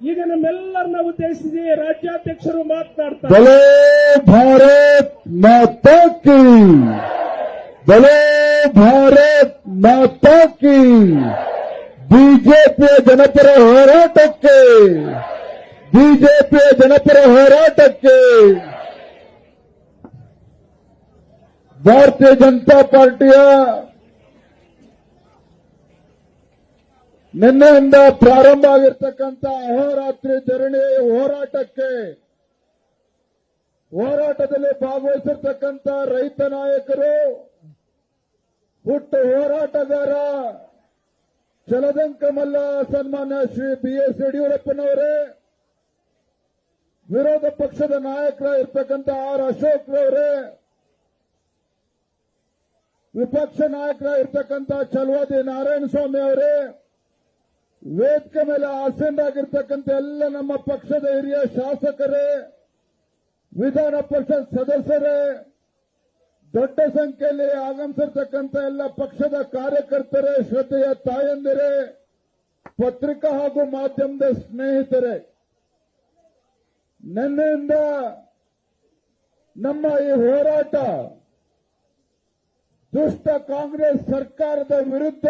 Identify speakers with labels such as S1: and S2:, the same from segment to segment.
S1: ಈಗ ನಮ್ಮೆಲ್ಲರನ್ನ ಉದ್ದೇಶಿಸಿ ರಾಜ್ಯಾಧ್ಯಕ್ಷರು ಮಾತನಾಡ್ತಾರೆ.
S2: ಬಲೋ ಭಾರತ್ ಮಾತಾ ಕಿ, ಬಲೋ ಭಾರತ್ ಮಾತಾ ಕಿ. ಬಿಜೆಪಿಯ ಜನಪರ ಹೋರಾಟಕ್ಕೆ, ಬಿಜೆಪಿಯ ಜನಪರ ಹೋರಾಟಕ್ಕೆ ಭಾರತೀಯ ಜನತಾ ಪಾರ್ಟಿಯ ನಿನ್ನೆಯಿಂದ ಪ್ರಾರಂಭ ಆಗಿರ್ತಕ್ಕಂಥ ಅಹೋರಾತ್ರಿ ಧರಣಿ ಹೋರಾಟದಲ್ಲಿ ಭಾಗವಹಿಸಿರ್ತಕ್ಕಂಥ ರೈತ ನಾಯಕರು, ಹುಟ್ಟು ಹೋರಾಟಗಾರ ಚಲದಂಕಮಲ್ಲ ಸನ್ಮಾನ್ಯ ಶ್ರೀ ಬಿ.ಎಸ್. ಯಡಿಯೂರಪ್ಪನವರೇ, ವಿರೋಧ ಪಕ್ಷದ ನಾಯಕರಾಗಿರ್ತಕ್ಕಂಥ ಆರ್ ಅಶೋಕ್ ರವರೇ, ವಿಪಕ್ಷ ನಾಯಕರಾಗಿರ್ತಕ್ಕಂಥ ಚಲವಾದಿ ನಾರಾಯಣಸ್ವಾಮಿ ಅವರೇ, ವೇದಿಕೆ ಮೇಲೆ ಆಸೀನರಾಗಿರ್ತಕ್ಕಂಥ ಎಲ್ಲ ನಮ್ಮ ಪಕ್ಷದ ಹಿರಿಯ ಶಾಸಕರೇ, ವಿಧಾನ ಪರಿಷತ್ ಸದಸ್ಯರೇ, ದೊಡ್ಡ ಸಂಖ್ಯೆಯಲ್ಲಿ ಆಗಮಿಸಿರ್ತಕ್ಕಂಥ ಎಲ್ಲ ಪಕ್ಷದ ಕಾರ್ಯಕರ್ತರೇ, ಶ್ರದ್ಧೆಯ ತಾಯಂದಿರೇ, ಪತ್ರಿಕಾ ಹಾಗೂ ಮಾಧ್ಯಮದ ಸ್ನೇಹಿತರೆ, ನಿನ್ನೆಯಿಂದ ನಮ್ಮ ಈ ಹೋರಾಟ ದುಷ್ಟ ಕಾಂಗ್ರೆಸ್ ಸರ್ಕಾರದ ವಿರುದ್ಧ,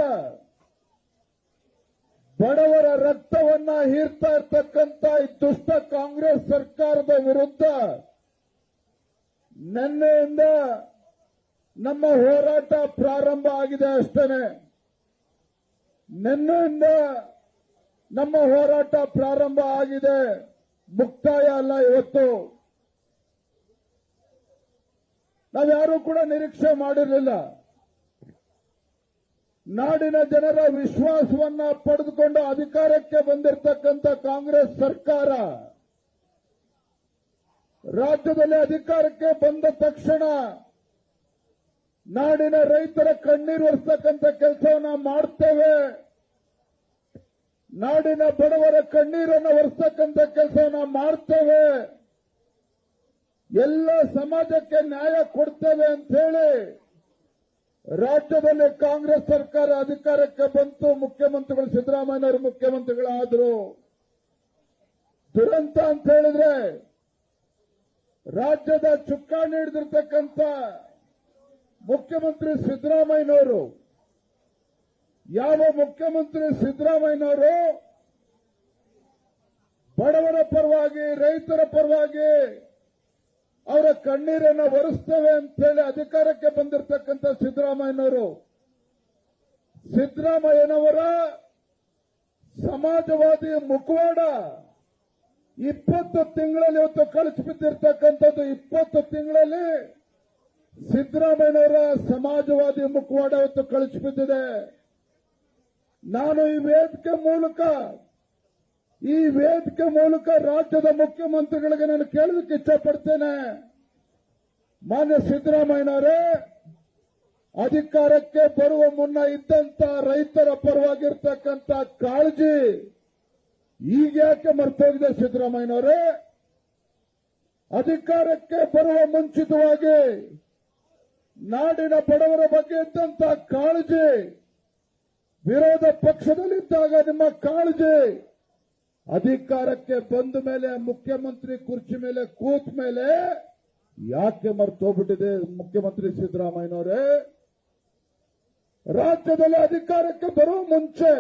S2: ಬಡವರ ರಕ್ತವನ್ನ ಹೀರ್ತಾ ಇರ್ತಕ್ಕಂಥ ಈ ದುಷ್ಟ ಕಾಂಗ್ರೆಸ್ ಸರ್ಕಾರದ ವಿರುದ್ಧ ನಿನ್ನೆಯಿಂದ ನಮ್ಮ ಹೋರಾಟ ಪ್ರಾರಂಭ ಆಗಿದೆ ಅಷ್ಟೇನೆ. ನಿನ್ನೆಯಿಂದ ನಮ್ಮ ಹೋರಾಟ ಪ್ರಾರಂಭ ಆಗಿದೆ, ಮುಕ್ತಾಯ ಅಲ್ಲ. ಇವತ್ತು ನಾವ್ಯಾರೂ ಕೂಡ ನಿರೀಕ್ಷೆ ಮಾಡಿರಲಿಲ್ಲ. ನಾಡಿನ ಜನರ ವಿಶ್ವಾಸವನ್ನ ಪಡೆದುಕೊಂಡು ಅಧಿಕಾರಕ್ಕೆ ಬಂದಿರತಕ್ಕಂಥ ಕಾಂಗ್ರೆಸ್ ಸರ್ಕಾರ ರಾಜ್ಯದಲ್ಲಿ ಅಧಿಕಾರಕ್ಕೆ ಬಂದ ತಕ್ಷಣ ನಾಡಿನ ರೈತರ ಕಣ್ಣೀರು ಒರೆಸ್ತಕ್ಕಂಥ ಕೆಲಸವನ್ನ ಮಾಡ್ತೇವೆ, ನಾಡಿನ ಬಡವರ ಕಣ್ಣೀರನ್ನು ಒರೆಸ್ತಕ್ಕಂಥ ಕೆಲಸವನ್ನ ಮಾಡ್ತೇವೆ, ಎಲ್ಲ ಸಮಾಜಕ್ಕೆ ನ್ಯಾಯ ಕೊಡ್ತೇವೆ ಅಂತ ಹೇಳಿ ರಾಜ್ಯದಲ್ಲಿ ಕಾಂಗ್ರೆಸ್ ಸರ್ಕಾರ ಅಧಿಕಾರಕ್ಕೆ ಬಂತು. ಮುಖ್ಯಮಂತ್ರಿಗಳು ಸಿದ್ದರಾಮಯ್ಯನವರು ಮುಖ್ಯಮಂತ್ರಿಗಳಾದರು. ದುರಂತ ಅಂತ ಹೇಳಿದ್ರೆ ರಾಜ್ಯದ ಚುಕ್ಕಾಣಿ ಹಿಡಿದಿರ್ತಕ್ಕಂಥ ಮುಖ್ಯಮಂತ್ರಿ ಸಿದ್ದರಾಮಯ್ಯನವರು, ಯಾವ ಮುಖ್ಯಮಂತ್ರಿ ಸಿದ್ದರಾಮಯ್ಯನವರು ಬಡವರ ಪರವಾಗಿ, ರೈತರ ಪರವಾಗಿ ಅವರ ಕಣ್ಣೀರನ್ನು ಒರೆಸ್ತೇವೆ ಅಂತ ಹೇಳಿ ಅಧಿಕಾರಕ್ಕೆ ಬಂದಿರತಕ್ಕಂಥ ಸಿದ್ದರಾಮಯ್ಯನವರ ಸಮಾಜವಾದಿ ಮುಖವಾಡ 20 ತಿಂಗಳಲ್ಲಿ ಇವತ್ತು ಕಳಿಸಿ ಬಿದ್ದಿರ್ತಕ್ಕಂಥದ್ದು. 20 ತಿಂಗಳಲ್ಲಿ ಸಿದ್ದರಾಮಯ್ಯನವರ ಸಮಾಜವಾದಿ ಮುಖವಾಡ ಇವತ್ತು ಕಳಿಸಿ ಬಿದ್ದಿದೆ. ನಾನು ಈ ವೇದಿಕೆ ಮೂಲಕ ರಾಜ್ಯದ ಮುಖ್ಯಮಂತ್ರಿಗಳಿಗೆ ನಾನು ಕೇಳಲಿಕ್ಕೆ ಇಚ್ಛಪಡ್ತೇನೆ. ಮಾನ್ಯ ಸಿದ್ದರಾಮಯ್ಯನವರೇ, ಅಧಿಕಾರಕ್ಕೆ ಬರುವ ಮುನ್ನ ಇದ್ದಂತ ರೈತರ ಪರವಾಗಿರ್ತಕ್ಕಂಥ ಕಾಳಜಿ ಈಗ ಯಾಕೆ ಮರ್ತೋಗಿದೆ? ಸಿದ್ದರಾಮಯ್ಯನವರೇ, ಅಧಿಕಾರಕ್ಕೆ ಬರುವ ಮುಂಚಿತವಾಗಿ ನಾಡಿನ ಬಡವರ ಬಗ್ಗೆ ಇದ್ದಂತ ಕಾಳಜಿ, ವಿರೋಧ ಪಕ್ಷದಲ್ಲಿದ್ದಾಗ ನಿಮ್ಮ ಕಾಳಜಿ, ಅಧಿಕಾರಕ್ಕೆ ಬಂದ ಮೇಲೆ ಮುಖ್ಯಮಂತ್ರಿ ಕುರ್ಚಿ ಮೇಲೆ ಕೂತ ಮೇಲೆ ಯಾಕೆ ಮರ್ತೋಗ್ಬಿಟ್ಟಿದೆ? ಮುಖ್ಯಮಂತ್ರಿ ಸಿದ್ದರಾಮಯ್ಯನವರೇ, ರಾಜ್ಯದಲ್ಲಿ ಅಧಿಕಾರಕ್ಕೆ ಬರುವ ಮುಂಚೆ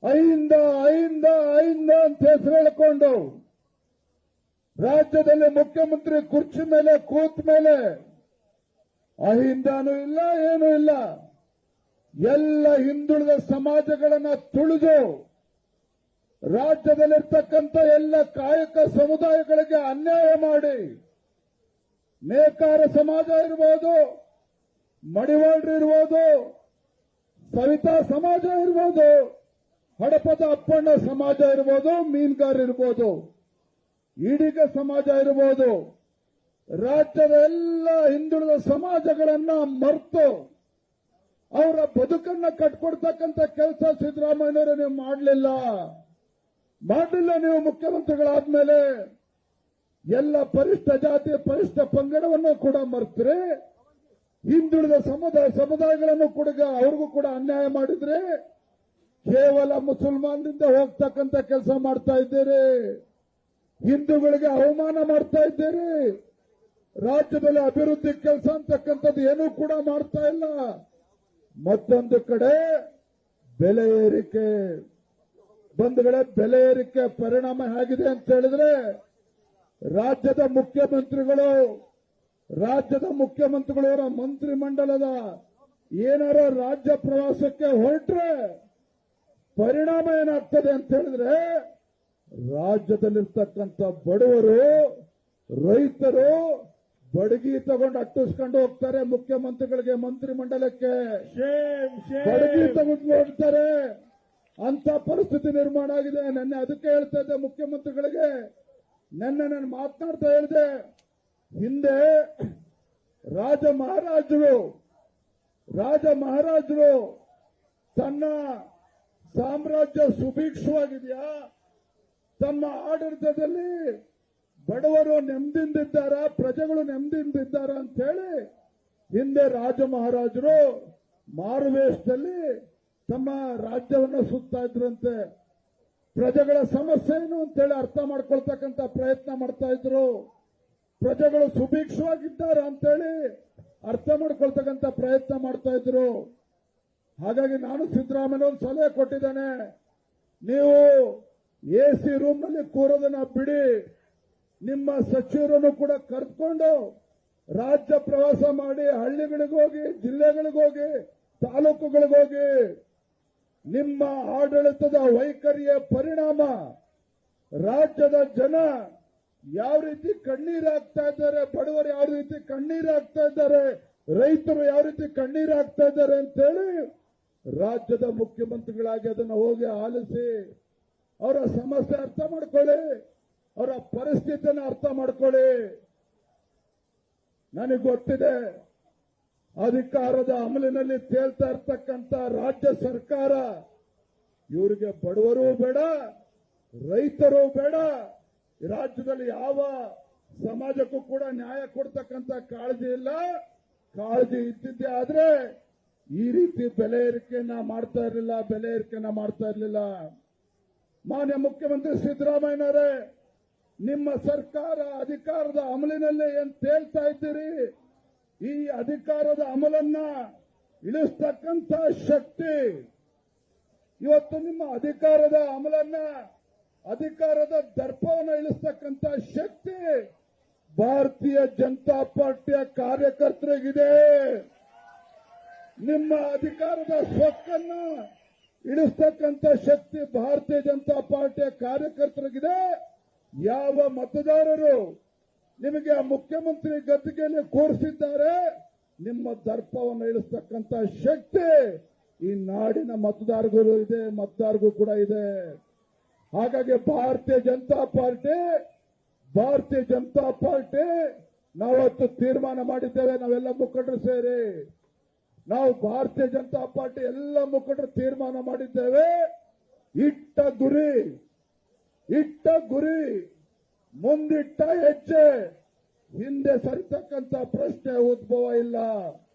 S2: ಐಂದ ಅಂತ ಹೆಸರು ಹೇಳಿಕೊಂಡು ರಾಜ್ಯದಲ್ಲಿ ಮುಖ್ಯಮಂತ್ರಿ ಕುರ್ಚಿ ಮೇಲೆ ಕೂತ ಮೇಲೆ ಅಹಿಂದನೂ ಇಲ್ಲ, ಏನೂ ಇಲ್ಲ. ಎಲ್ಲ ಹಿಂದುಳಿದ ಸಮಾಜಗಳನ್ನ ತುಳಿದು ರಾಜ್ಯದಲ್ಲಿರ್ತಕ್ಕಂಥ ಎಲ್ಲ ಕಾಯಕ ಸಮುದಾಯಗಳಿಗೆ ಅನ್ಯಾಯ ಮಾಡಿ, ನೇಕಾರ ಸಮಾಜ ಇರ್ಬೋದು, ಮಡಿವಾಳರು ಇರ್ಬೋದು, ಸವಿತಾ ಸಮಾಜ ಇರ್ಬೋದು, ಹಡಪದ ಅಪ್ಪಣ್ಣ ಸಮಾಜ ಇರ್ಬೋದು, ಮೀನುಗಾರ ಇರ್ಬೋದು, ಈಡಿಗ ಸಮಾಜ ಇರ್ಬೋದು, ರಾಜ್ಯದ ಎಲ್ಲ ಹಿಂದುಳಿದ ಸಮಾಜಗಳನ್ನ ಮರೆತು ಅವರ ಬದುಕನ್ನ ಕಟ್ಕೊಡ್ತಕ್ಕಂಥ ಕೆಲಸ ಸಿದ್ದರಾಮಯ್ಯನವರು ನೀವು ಮಾಡಲಿಲ್ಲ. ನೀವು ಮುಖ್ಯಮಂತ್ರಿಗಳಾದ್ಮೇಲೆ ಎಲ್ಲ ಪರಿಷ್ಠ ಜಾತಿ, ಪರಿಷ್ಠ ಪಂಗಡವನ್ನು ಕೂಡ ಮರೆತ್ರೆ, ಹಿಂದುಳಿದ ಸಮುದಾಯಗಳನ್ನು ಕೂಡ ಅವ್ರಿಗೂ ಕೂಡ ಅನ್ಯಾಯ ಮಾಡಿದ್ರೆ, ಕೇವಲ ಮುಸಲ್ಮಾನರಿಂದ ಹೋಗ್ತಕ್ಕಂಥ ಕೆಲಸ ಮಾಡ್ತಾ ಇದ್ದೀರಿ. ಹಿಂದೂಗಳಿಗೆ ಅವಮಾನ ಮಾಡ್ತಾ ಇದ್ದೀರಿ. ರಾಜ್ಯದಲ್ಲಿ ಅಭಿವೃದ್ಧಿ ಕೆಲಸ ಅಂತಕ್ಕಂಥದ್ದು ಏನೂ ಕೂಡ ಮಾಡ್ತಾ ಇಲ್ಲ. ಮತ್ತೊಂದು ಕಡೆ ಬೆಲೆ ಏರಿಕೆ. ಬಂಧುಗಳೇ, ಬೆಲೆ ಏರಿಕೆ ಪರಿಣಾಮ ಹೇಗಿದೆ ಅಂತ ಹೇಳಿದ್ರೆ ರಾಜ್ಯದ ಮುಖ್ಯಮಂತ್ರಿಗಳವರ ಮಂತ್ರಿಮಂಡಲದ ಏನಾರ ರಾಜ್ಯ ಪ್ರವಾಸಕ್ಕೆ ಹೊರಟ್ರೆ ಪರಿಣಾಮ ಏನಾಗ್ತದೆ ಅಂತ ಹೇಳಿದ್ರೆ ರಾಜ್ಯದಲ್ಲಿರ್ತಕ್ಕಂಥ ಬಡವರು, ರೈತರು ಬಡಗಿ ತಗೊಂಡು ಅಟ್ಟಿಸ್ಕೊಂಡು ಹೋಗ್ತಾರೆ. ಮುಖ್ಯಮಂತ್ರಿಗಳಿಗೆ, ಮಂತ್ರಿಮಂಡಲಕ್ಕೆ ಬಡಗಿ ತಗೊಂಡು ಹೋಗ್ತಾರೆ. ಅಂತ ಪರಿಸ್ಥಿತಿ ನಿರ್ಮಾಣ ಆಗಿದೆ. ನೆನ್ನೆ ಅದಕ್ಕೆ ಹೇಳ್ತಾ ಇದ್ದೆ ಮುಖ್ಯಮಂತ್ರಿಗಳಿಗೆ. ನೆನ್ನೆ ನಾನು ಮಾತನಾಡ್ತಾ ಹೇಳಿದೆ, ಹಿಂದೆ ರಾಜ ಮಹಾರಾಜರು ತನ್ನ ಸಾಮ್ರಾಜ್ಯ ಸುಭಿಕ್ಷವಾಗಿದೆಯಾ, ತಮ್ಮ ಆಡಳಿತದಲ್ಲಿ ಬಡವರು ನೆಮ್ಮದಿಯಿಂದಿದ್ದಾರಾ, ಪ್ರಜೆಗಳು ನೆಮ್ಮದಿಯಿಂದಿದ್ದಾರ ಅಂತ ಹೇಳಿ ಹಿಂದೆ ರಾಜ ಮಹಾರಾಜರು ಮಾರುವೇಷದಲ್ಲಿ ತಮ್ಮ ರಾಜ್ಯವನ್ನು ಸುತ್ತಾ ಇದ್ರಂತೆ. ಪ್ರಜೆಗಳ ಸಮಸ್ಯೆ ಏನು ಅಂತೇಳಿ ಅರ್ಥ ಮಾಡ್ಕೊಳ್ತಕ್ಕಂಥ ಪ್ರಯತ್ನ ಮಾಡ್ತಾ ಇದ್ರು. ಪ್ರಜೆಗಳು ಸುಭಿಕ್ಷವಾಗಿದ್ದಾರೆ ಅಂತೇಳಿ ಅರ್ಥ ಮಾಡ್ಕೊಳ್ತಕ್ಕಂಥ ಪ್ರಯತ್ನ ಮಾಡ್ತಾ ಇದ್ರು. ಹಾಗಾಗಿ ನಾನು ಸಿದ್ದರಾಮಯ್ಯ ಒಂದು ಸಲಹೆ ಕೊಟ್ಟಿದ್ದೇನೆ, ನೀವು ಎಸಿ ರೂಮ್ನಲ್ಲಿ ಕೂರೋದನ್ನ ಬಿಡಿ, ನಿಮ್ಮ ಸಚಿವರನ್ನು ಕೂಡ ಕರೆದುಕೊಂಡು ರಾಜ್ಯ ಪ್ರವಾಸ ಮಾಡಿ, ಹಳ್ಳಿಗಳಿಗೋಗಿ, ಜಿಲ್ಲೆಗಳಿಗೋಗಿ, ತಾಲೂಕುಗಳಿಗೋಗಿ ನಿಮ್ಮ ಆಡಳಿತದ ವೈಖರಿಯ ಪರಿಣಾಮ ರಾಜ್ಯದ ಜನ ಯಾವ ರೀತಿ ಕಣ್ಣೀರಾಗ್ತಾ ಇದ್ದಾರೆ, ಬಡವರು ಯಾವ ರೀತಿ ಕಣ್ಣೀರಾಗ್ತಾ ಇದ್ದಾರೆ, ರೈತರು ಯಾವ ರೀತಿ ಕಣ್ಣೀರಾಗ್ತಾ ಇದ್ದಾರೆ ಅಂತೇಳಿ ರಾಜ್ಯದ ಮುಖ್ಯಮಂತ್ರಿಗಳಾಗಿ ಅದನ್ನು ಹೋಗಿ ಆಲಿಸಿ ಅವರ ಸಮಸ್ಯೆ ಅರ್ಥ ಮಾಡ್ಕೊಳ್ಳಿ, ಅವರ ಪರಿಸ್ಥಿತಿಯನ್ನು ಅರ್ಥ ಮಾಡ್ಕೊಳ್ಳಿ. ನನಗೆ ಗೊತ್ತಿದೆ, ಅಧಿಕಾರದ ಅಮಲಿನಲ್ಲಿ ತೇಲ್ತಾ ಇರ್ತಕ್ಕಂಥ ರಾಜ್ಯ ಸರ್ಕಾರ ಇವರಿಗೆ ಬಡವರು ಬೇಡ, ರೈತರು ಬೇಡ, ರಾಜ್ಯದಲ್ಲಿ ಯಾವ ಸಮಾಜಕ್ಕೂ ಕೂಡ ನ್ಯಾಯ ಕೊಡ್ತಕ್ಕಂಥ ಕಾಳಜಿ ಇಲ್ಲ. ಕಾಳಜಿ ಇದ್ದಿದ್ದೇ ಆದ್ರೆ ಈ ರೀತಿ ಬೆಲೆ ಏರಿಕೆಯನ್ನ ಮಾಡ್ತಾ ಇರಲಿಲ್ಲ. ಮಾನ್ಯ ಮುಖ್ಯಮಂತ್ರಿ ಸಿದ್ದರಾಮಯ್ಯನವರೇ, ನಿಮ್ಮ ಸರ್ಕಾರ ಅಧಿಕಾರದ ಅಮಲಿನಲ್ಲೇ ಏನ್ ತೇಲ್ತಾ ಇದ್ದೀರಿ, ಈ ಅಧಿಕಾರದ ಅಮಲನ್ನ ಇಳಿಸ್ತಕ್ಕಂಥ ಶಕ್ತಿ ಇವತ್ತು ನಿಮ್ಮ ಅಧಿಕಾರದ ಅಮಲನ್ನ, ಅಧಿಕಾರದ ದರ್ಪವನ್ನು ಇಳಿಸ್ತಕ್ಕಂಥ ಶಕ್ತಿ ಭಾರತೀಯ ಜನತಾ ಪಾರ್ಟಿಯ ಕಾರ್ಯಕರ್ತರಿಗಿದೆ. ನಿಮ್ಮ ಅಧಿಕಾರದ ಸೊಕ್ಕನ್ನ ಇಳಿಸ್ತಕ್ಕಂಥ ಶಕ್ತಿ ಭಾರತೀಯ ಜನತಾ ಪಾರ್ಟಿಯ ಕಾರ್ಯಕರ್ತರಿಗಿದೆ. ಯಾವ ಮತದಾರರು ನಿಮಗೆ ಆ ಮುಖ್ಯಮಂತ್ರಿ ಗದ್ದಿಗೆಯಲ್ಲಿ ಕೂರಿಸಿದ್ದಾರೆ, ನಿಮ್ಮ ದರ್ಪವನ್ನು ಇಳಿಸ್ತಕ್ಕಂಥ ಶಕ್ತಿ ಈ ನಾಡಿನ ಮತದಾರರಿಗೂ ಕೂಡ ಇದೆ. ಹಾಗಾಗಿ ಭಾರತೀಯ ಜನತಾ ಪಾರ್ಟಿ ನಾವತ್ತು ತೀರ್ಮಾನ ಮಾಡಿದ್ದೇವೆ, ನಾವೆಲ್ಲ ಮುಖಂಡರು ಸೇರಿ ನಾವು ಭಾರತೀಯ ಜನತಾ ಪಾರ್ಟಿ ಎಲ್ಲ ಮುಖಂಡರು ತೀರ್ಮಾನ ಮಾಡಿದ್ದೇವೆ. ಇಟ್ಟ ಗುರಿ ಮುಂದಿಟ್ಟ ಹೆಜ್ಜೆ, ಹಿಂದೆ ಸರಿತಕ್ಕಂಥ ಪ್ರಶ್ನೆ ಉದ್ಭವ ಇಲ್ಲ,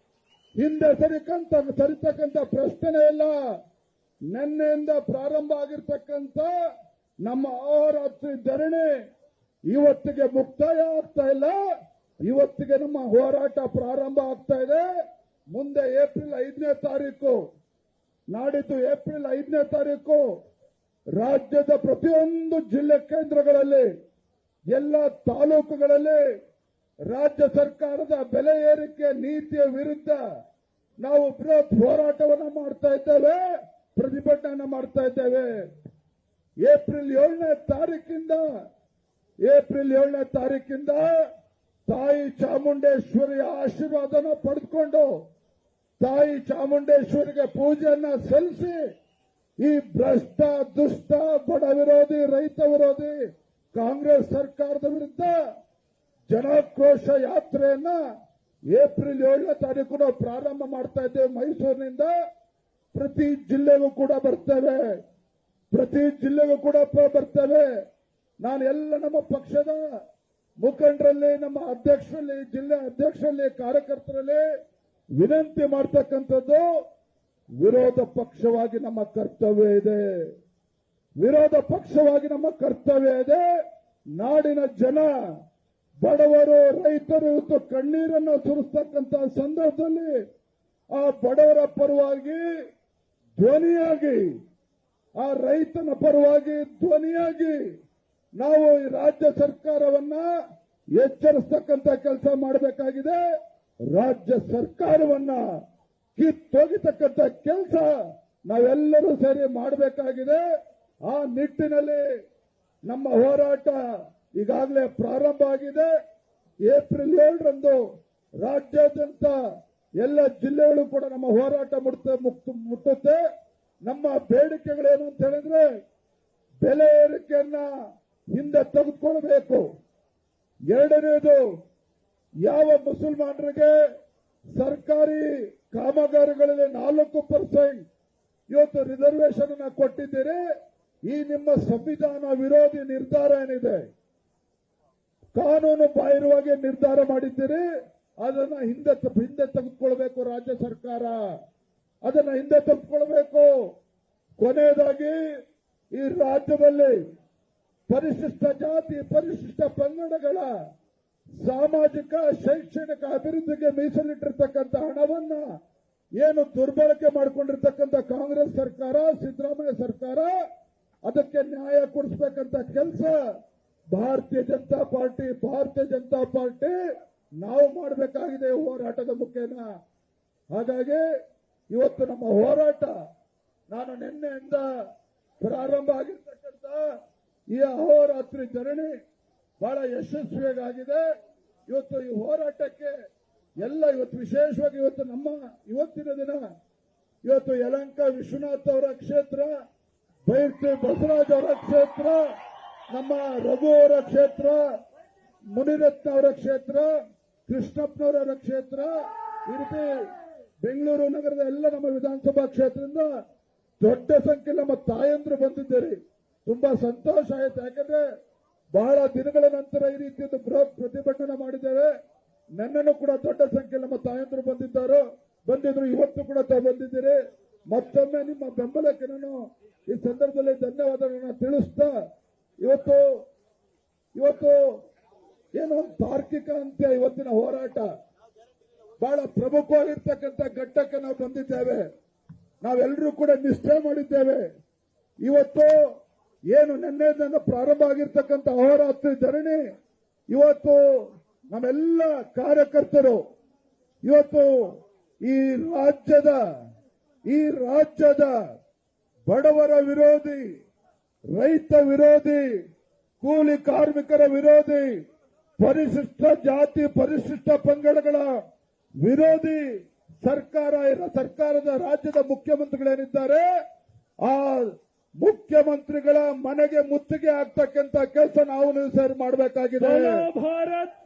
S2: ಹಿಂದೆ ಸರಿತಕ್ಕಂಥ ಪ್ರಶ್ನೆ ಇಲ್ಲ. ನಿನ್ನೆಯಿಂದ ಪ್ರಾರಂಭ ಆಗಿರ್ತಕ್ಕಂಥ ನಮ್ಮ ಅಹೋರಾತ್ರಿ ಧರಣಿ ಇವತ್ತಿಗೆ ಮುಕ್ತಾಯ ಆಗ್ತಾ ಇಲ್ಲ. ಇವತ್ತಿಗೆ ನಮ್ಮ ಹೋರಾಟ ಪ್ರಾರಂಭ ಆಗ್ತಾ ಇದೆ. ಮುಂದೆ ಏಪ್ರಿಲ್ 5ನೇ ತಾರೀಕು, ನಾಡಿದ್ದು ಏಪ್ರಿಲ್ 5ನೇ ತಾರೀಕು ರಾಜ್ಯದ ಪ್ರತಿಯೊಂದು ಜಿಲ್ಲೆ ಕೇಂದ್ರಗಳಲ್ಲಿ, ಎಲ್ಲ ತಾಲೂಕುಗಳಲ್ಲಿ ರಾಜ್ಯ ಸರ್ಕಾರದ ಬೆಲೆ ಏರಿಕೆ ನೀತಿಯ ವಿರುದ್ಧ ನಾವು ಬೃಹತ್ ಹೋರಾಟವನ್ನು ಮಾಡ್ತಾ ಇದ್ದೇವೆ, ಪ್ರತಿಭಟನೆ ಮಾಡ್ತಾ ಇದ್ದೇವೆ. ಏಪ್ರಿಲ್ 7ನೇ ತಾರೀಕಿಂದ ತಾಯಿ ಚಾಮುಂಡೇಶ್ವರಿಯ ಆಶೀರ್ವಾದನ ಪಡೆದುಕೊಂಡು ತಾಯಿ ಚಾಮುಂಡೇಶ್ವರಿಗೆ ಪೂಜೆಯನ್ನ ಸಲ್ಲಿಸಿ ಈ ಭ್ರಷ್ಟ, ದುಷ್ಟ, ಬಡ ವಿರೋಧಿ, ರೈತ ವಿರೋಧಿ ಕಾಂಗ್ರೆಸ್ ಸರ್ಕಾರದ ವಿರುದ್ಧ ಜನಾಕ್ರೋಶ ಯಾತ್ರೆಯನ್ನ ಏಪ್ರಿಲ್ 7ನೇ ತಾರೀಕು ನಾವು ಪ್ರಾರಂಭ ಮಾಡ್ತಾ ಇದ್ದೇವೆ. ಮೈಸೂರಿನಿಂದ ಪ್ರತಿ ಜಿಲ್ಲೆಗೂ ಕೂಡ ಬರ್ತೇವೆ. ನಾನು ಎಲ್ಲ ನಮ್ಮ ಪಕ್ಷದ ಮುಖಂಡರಲ್ಲಿ, ನಮ್ಮ ಅಧ್ಯಕ್ಷರಲ್ಲಿ, ಜಿಲ್ಲೆ ಅಧ್ಯಕ್ಷರಲ್ಲಿ, ಕಾರ್ಯಕರ್ತರಲ್ಲಿ ವಿನಂತಿ ಮಾಡ್ತಕ್ಕಂಥದ್ದು, ವಿರೋಧ ಪಕ್ಷವಾಗಿ ನಮ್ಮ ಕರ್ತವ್ಯ ಇದೆ. ವಿರೋಧ ಪಕ್ಷವಾಗಿ ನಮ್ಮ ಕರ್ತವ್ಯ ಇದೆ. ನಾಡಿನ ಜನ, ಬಡವರು, ರೈತರು ಇವತ್ತು ಕಣ್ಣೀರನ್ನು ಸುರಿಸ್ತಕ್ಕಂಥ ಸಂದರ್ಭದಲ್ಲಿ ಆ ಬಡವರ ಪರವಾಗಿ ಧ್ವನಿಯಾಗಿ, ಆ ರೈತನ ಪರವಾಗಿ ಧ್ವನಿಯಾಗಿ ನಾವು ಈ ರಾಜ್ಯ ಸರ್ಕಾರವನ್ನ ಎಚ್ಚರಿಸ್ತಕ್ಕಂಥ ಕೆಲಸ ಮಾಡಬೇಕಾಗಿದೆ. ರಾಜ್ಯ ಸರ್ಕಾರವನ್ನ ಕಿತ್ತೊಗಿತಕ್ಕಂಥ ಕೆಲಸ ನಾವೆಲ್ಲರೂ ಸೇರಿ ಮಾಡಬೇಕಾಗಿದೆ. ಆ ನಿಟ್ಟಿನಲ್ಲಿ ನಮ್ಮ ಹೋರಾಟ ಈಗಾಗಲೇ ಪ್ರಾರಂಭ ಆಗಿದೆ. ಏಪ್ರಿಲ್ 7ರಂದು ರಾಜ್ಯಾದ್ಯಂತ ಎಲ್ಲ ಜಿಲ್ಲೆಗಳು ಕೂಡ ನಮ್ಮ ಹೋರಾಟ ಮುಟ್ಟುತ್ತೆ. ನಮ್ಮ ಬೇಡಿಕೆಗಳೇನು ಅಂತ ಹೇಳಿದ್ರೆ, ಬೆಲೆ ಏರಿಕೆಯನ್ನ ಹಿಂದೆ ತೆಗೆದುಕೊಳ್ಬೇಕು. ಎರಡನೇದು, ಯಾವ ಮುಸಲ್ಮಾನರಿಗೆ ಸರ್ಕಾರಿ ಕಾಮಗಾರಿಗಳಲ್ಲಿ 4% ಇವತ್ತು ರಿಸರ್ವೇಶನ್ ಅನ್ನ ಕೊಟ್ಟಿದ್ದೀರಿ, ಈ ನಿಮ್ಮ ಸಂವಿಧಾನ ವಿರೋಧಿ ನಿರ್ಧಾರ ಏನಿದೆ, ಕಾನೂನು ಬಾಹಿರವಾಗಿ ನಿರ್ಧಾರ ಮಾಡಿದ್ದೀರಿ, ಅದನ್ನ ಹಿಂದೆ ತೆಗೆದುಕೊಳ್ಬೇಕು. ರಾಜ್ಯ ಸರ್ಕಾರ ಅದನ್ನ ಹಿಂದೆ ತೆಗೆದುಕೊಳ್ಬೇಕು. ಕೊನೆಯದಾಗಿ, ಈ ರಾಜ್ಯದಲ್ಲಿ ಪರಿಶಿಷ್ಟ ಜಾತಿ, ಪರಿಶಿಷ್ಟ ಪಂಗಡಗಳ ಸಾಮಾಜಿಕ, ಶೈಕ್ಷಣಿಕ ಅಭಿವೃದ್ಧಿಗೆ ಮೀಸಲಿಟ್ಟಿರ್ತಕ್ಕಂಥ ಹಣವನ್ನ ಏನು ದುರ್ಬಳಕೆ ಮಾಡಿಕೊಂಡಿರ್ತಕ್ಕಂಥ ಕಾಂಗ್ರೆಸ್ ಸರ್ಕಾರ, ಸಿದ್ದರಾಮಯ್ಯ ಸರ್ಕಾರ, ಅದಕ್ಕೆ ನ್ಯಾಯ ಕೊಡಿಸಬೇಕಂತ ಕೆಲಸ ಭಾರತೀಯ ಜನತಾ ಪಾರ್ಟಿ ನಾವು ಮಾಡಬೇಕಾಗಿದೆ ಹೋರಾಟದ ಮುಖೇನ. ಹಾಗಾಗಿ ಇವತ್ತು ನಮ್ಮ ಹೋರಾಟ, ನಾನು ನಿನ್ನೆಯಿಂದ ಪ್ರಾರಂಭ ಆಗಿರ್ತಕ್ಕಂಥ ಈ ಅಹೋರಾತ್ರಿ ಧರಣಿ ಬಹಳ ಯಶಸ್ವಿಯಾಗಿದೆ. ಇವತ್ತು ಈ ಹೋರಾಟಕ್ಕೆ ಎಲ್ಲ ಇವತ್ತು ವಿಶೇಷವಾಗಿ ಇವತ್ತಿನ ದಿನ ಇವತ್ತು ಯಲಹಂಕ ವಿಶ್ವನಾಥ್ ಅವರ ಕ್ಷೇತ್ರ, ಬೈರ್ತಿ ಬಸವರಾಜ್ ಅವರ ಕ್ಷೇತ್ರ, ನಮ್ಮ ರಘು ಅವರ ಕ್ಷೇತ್ರ, ಮುನಿರತ್ನ ಅವರ ಕ್ಷೇತ್ರ, ಕೃಷ್ಣಪ್ಪನವರ ಕ್ಷೇತ್ರ, ಈ ರೀತಿ ಬೆಂಗಳೂರು ನಗರದ ಎಲ್ಲ ನಮ್ಮ ವಿಧಾನಸಭಾ ಕ್ಷೇತ್ರದಿಂದ ದೊಡ್ಡ ಸಂಖ್ಯೆಯಲ್ಲಿ ನಮ್ಮ ತಾಯಂದ್ರು ಬಂದಿದ್ದೀರಿ. ತುಂಬಾ ಸಂತೋಷ ಆಯಿತು. ಯಾಕಂದ್ರೆ ಬಹಳ ದಿನಗಳ ನಂತರ ಈ ರೀತಿಯ ಬೃಹತ್ ಪ್ರತಿಭಟನೆ ಮಾಡಿದ್ದೇವೆ. ನನ್ನನ್ನು ಕೂಡ ದೊಡ್ಡ ಸಂಖ್ಯೆಯಲ್ಲಿ ನಮ್ಮ ತಾಯಂದ್ರು ಬಂದಿದ್ರು. ಇವತ್ತು ಕೂಡ ತಾವು ಬಂದಿದ್ದೀರಿ. ಮತ್ತೊಮ್ಮೆ ನಿಮ್ಮ ಬೆಂಬಲಕ್ಕೆ ನಾನು ಈ ಸಂದರ್ಭದಲ್ಲಿ ಧನ್ಯವಾದಗಳನ್ನು ತಿಳಿಸ್ತಾ, ಇವತ್ತು ಏನೋ ತಾರ್ಕಿಕ ಅಂತ್ಯ ಇವತ್ತಿನ ಹೋರಾಟ ಬಹಳ ಪ್ರಮುಖವಾಗಿರ್ತಕ್ಕಂಥ ಘಟ್ಟಕ್ಕೆ ನಾವು ಬಂದಿದ್ದೇವೆ. ನಾವೆಲ್ಲರೂ ಕೂಡ ನಿಷ್ಠೆ ಮಾಡಿದ್ದೇವೆ. ಇವತ್ತು ಏನು ನಿನ್ನೆಯಿಂದ ಪ್ರಾರಂಭ ಆಗಿರ್ತಕ್ಕಂಥ ಅಹೋರಾತ್ರಿ ಧರಣಿ, ಇವತ್ತು ನಮ್ಮೆಲ್ಲ ಕಾರ್ಯಕರ್ತರು ಇವತ್ತು ಈ ರಾಜ್ಯದ ಬಡವರ ವಿರೋಧಿ, ರೈತ ವಿರೋಧಿ, ಕೂಲಿ ಕಾರ್ಮಿಕರ ವಿರೋಧಿ, ಪರಿಶಿಷ್ಟ ಜಾತಿ, ಪರಿಶಿಷ್ಟ ಪಂಗಡಗಳ ವಿರೋಧಿ ಸರ್ಕಾರದ ರಾಜ್ಯದ ಮುಖ್ಯಮಂತ್ರಿಗಳೇನಿದ್ದಾರೆ, ಆ ಮುಖ್ಯಮಂತ್ರಿಗಳ ಮನೆಗೆ ಮುತ್ತಿಗೆ ಆಗ್ತಕ್ಕಂಥ ಕೆಲಸ ನಾವು ಸೇರಿ ಮಾಡಬೇಕಾಗಿದೆ.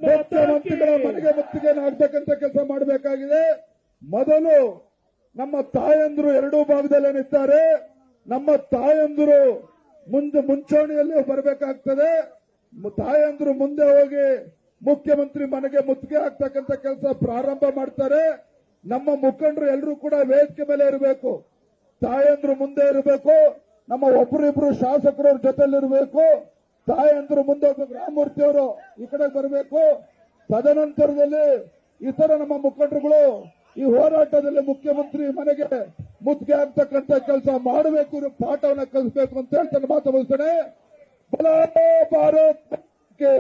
S2: ಮುಖ್ಯಮಂತ್ರಿಗಳ ಮನೆಗೆ ಮುತ್ತಿಗೆ ಆಗ್ತಕ್ಕಂಥ ಕೆಲಸ ಮಾಡಬೇಕಾಗಿದೆ. ಮೊದಲು ನಮ್ಮ ತಾಯಂದ್ರು ಎರಡೂ ಭಾಗದಲ್ಲೇನಿದ್ದಾರೆ, ನಮ್ಮ ತಾಯಂದ್ರು ಮುಂಚೂಣಿಯಲ್ಲಿ ಬರಬೇಕಾಗ್ತದೆ. ತಾಯಂದ್ರು ಮುಂದೆ ಹೋಗಿ ಮುಖ್ಯಮಂತ್ರಿ ಮನೆಗೆ ಮುತ್ತಿಗೆ ಆಗ್ತಕ್ಕಂಥ ಕೆಲಸ ಪ್ರಾರಂಭ ಮಾಡ್ತಾರೆ. ನಮ್ಮ ಮುಖಂಡರು ಎಲ್ಲರೂ ಕೂಡ ವೇದಿಕೆ ಮೇಲೆ ಇರಬೇಕು. ತಾಯಂದ್ರು ಮುಂದೆ ಇರಬೇಕು. ನಮ್ಮ ಒಬ್ಬರಿಬ್ರು ಶಾಸಕರ ಜೊತೆಲಿರಬೇಕು. ತಾಯಂದ್ರು ಮುಂದೆ ರಾಮಮೂರ್ತಿ ಅವರು ಈ ಕಡೆ ಬರಬೇಕು. ತದನಂತರದಲ್ಲಿ ಇತರ ನಮ್ಮ ಮುಖಂಡರುಗಳು ಈ ಹೋರಾಟದಲ್ಲಿ ಮುಖ್ಯಮಂತ್ರಿ ಮನೆಗೆ ಮುತ್ತಿಗೆ ಆಗ್ತಕ್ಕಂಥ ಕೆಲಸ ಮಾಡಬೇಕು. ಇವರು ಪಾಠವನ್ನು ಕಲಿಸಬೇಕು ಅಂತ ಹೇಳಿ ನನ್ನ ಮಾತು ಮುಗಿಸ್ತೇನೆ. ಬಲೋ ಭಾರತ್ ಕೆ